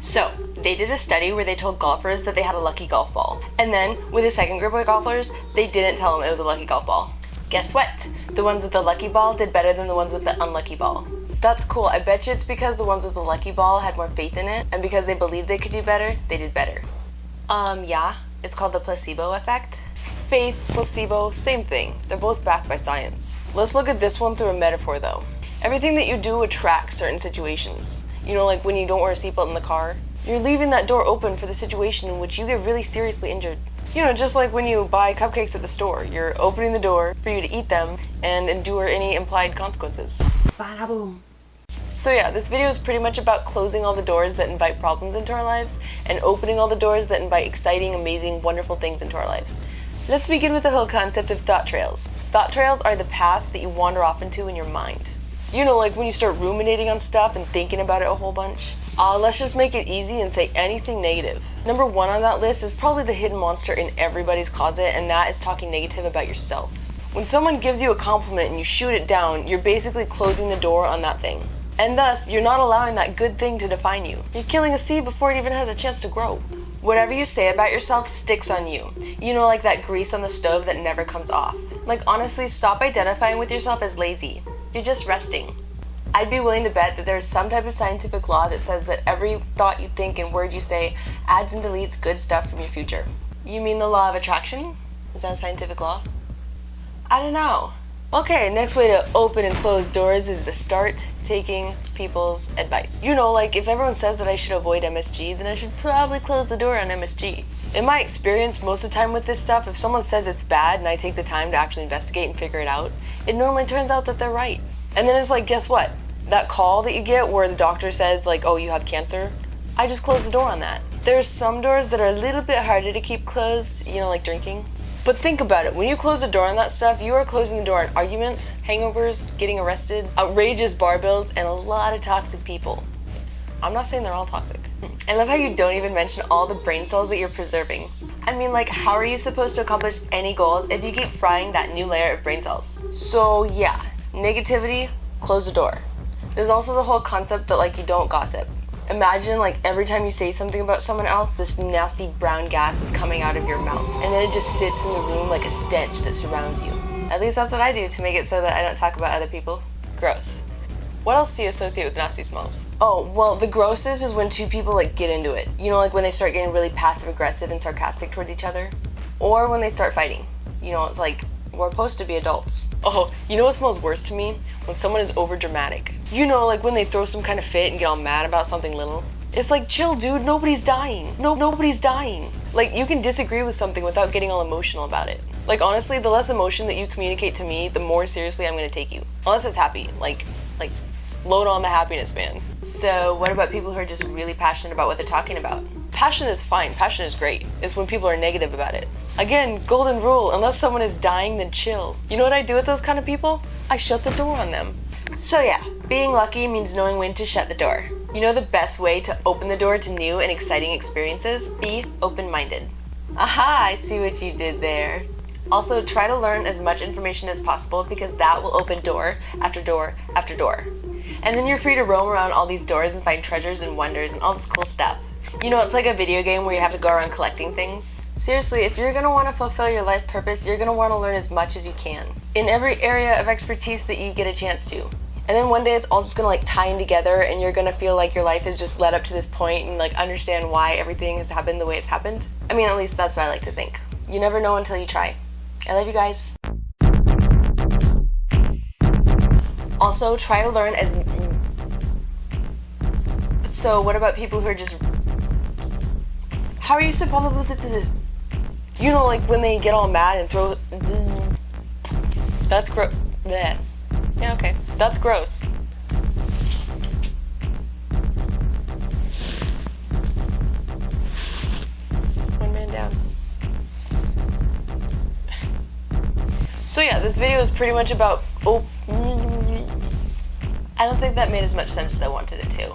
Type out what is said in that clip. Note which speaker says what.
Speaker 1: So, they did a study where they told golfers that they had a lucky golf ball. And then, with a second group of golfers, they didn't tell them it was a lucky golf ball. Guess what? The ones with the lucky ball did better than the ones with the unlucky ball. That's cool. I bet you it's because the ones with the lucky ball had more faith in it, and because they believed they could do better, they did better. Yeah. It's called the placebo effect. Faith, placebo, same thing. They're both backed by science. Let's look at this one through a metaphor though. Everything that you do attracts certain situations. You know, like when you don't wear a seatbelt in the car, you're leaving that door open for the situation in which you get really seriously injured. You know, just like when you buy cupcakes at the store, you're opening the door for you to eat them and endure any implied consequences. Badaboom. So yeah, this video is pretty much about closing all the doors that invite problems into our lives and opening all the doors that invite exciting, amazing, wonderful things into our lives. Let's begin with the whole concept of thought trails. Thought trails are the paths that you wander off into in your mind. You know, like when you start ruminating on stuff and thinking about it a whole bunch. Let's just make it easy and say anything negative. Number 1 on that list is probably the hidden monster in everybody's closet, and that is talking negative about yourself. When someone gives you a compliment and you shoot it down, you're basically closing the door on that thing. And thus, you're not allowing that good thing to define you. You're killing a seed before it even has a chance to grow. Whatever you say about yourself sticks on you. You know, like that grease on the stove that never comes off. Like honestly, stop identifying with yourself as lazy. You're just resting. I'd be willing to bet that there's some type of scientific law that says that every thought you think and word you say adds and deletes good stuff from your future. You mean the law of attraction? Is that a scientific law? I don't know. Okay, next way to open and close doors is to start taking people's advice. You know, like if everyone says that I should avoid MSG, then I should probably close the door on MSG. In my experience, most of the time with this stuff, if someone says it's bad and I take the time to actually investigate and figure it out, it normally turns out that they're right. And then it's like, guess what? That call that you get where the doctor says like, oh, you have cancer, I just close the door on that. There are some doors that are a little bit harder to keep closed, you know, like drinking. But think about it, when you close the door on that stuff, you are closing the door on arguments, hangovers, getting arrested, outrageous bar bills, and a lot of toxic people. I'm not saying they're all toxic. I love how you don't even mention all the brain cells that you're preserving. I mean, like, how are you supposed to accomplish any goals if you keep frying that new layer of brain cells? So yeah, negativity, close the door. There's also the whole concept that like you don't gossip. Imagine like every time you say something about someone else, this nasty brown gas is coming out of your mouth. And then it just sits in the room like a stench that surrounds you. At least that's what I do to make it so that I don't talk about other people. Gross. What else do you associate with nasty smells? Oh, well, the grossest is when two people like get into it. You know, like when they start getting really passive aggressive and sarcastic towards each other. Or when they start fighting. You know, it's like, we're supposed to be adults. Oh, you know what smells worse to me? When someone is over dramatic. You know, like when they throw some kind of fit and get all mad about something little. It's like, chill dude, nobody's dying. Nobody's dying. Like, you can disagree with something without getting all emotional about it. Like, honestly, the less emotion that you communicate to me, the more seriously I'm gonna take you. Unless it's happy. Like, load on the happiness, man. So, what about people who are just really passionate about what they're talking about? Passion is fine, passion is great. It's when people are negative about it. Again, golden rule, unless someone is dying, then chill. You know what I do with those kind of people? I shut the door on them. So yeah, being lucky means knowing when to shut the door. You know the best way to open the door to new and exciting experiences? Be open-minded. Aha, I see what you did there. Also, try to learn as much information as possible because that will open door after door after door. And then you're free to roam around all these doors and find treasures and wonders and all this cool stuff. You know, it's like a video game where you have to go around collecting things. Seriously, if you're gonna wanna fulfill your life purpose, you're gonna wanna learn as much as you can. In every area of expertise that you get a chance to. And then one day it's all just gonna like tie in together and you're gonna feel like your life has just led up to this point and like understand why everything has happened the way it's happened. I mean, at least that's what I like to think. You never know until you try. I love you guys. Also, try to learn as... So, what about people who are just... How are you supposed to... You know, like when they get all mad and throw... That's gross. Yeah, okay. That's gross. One man down. So yeah, this video is pretty much about... I don't think that made as much sense as I wanted it to.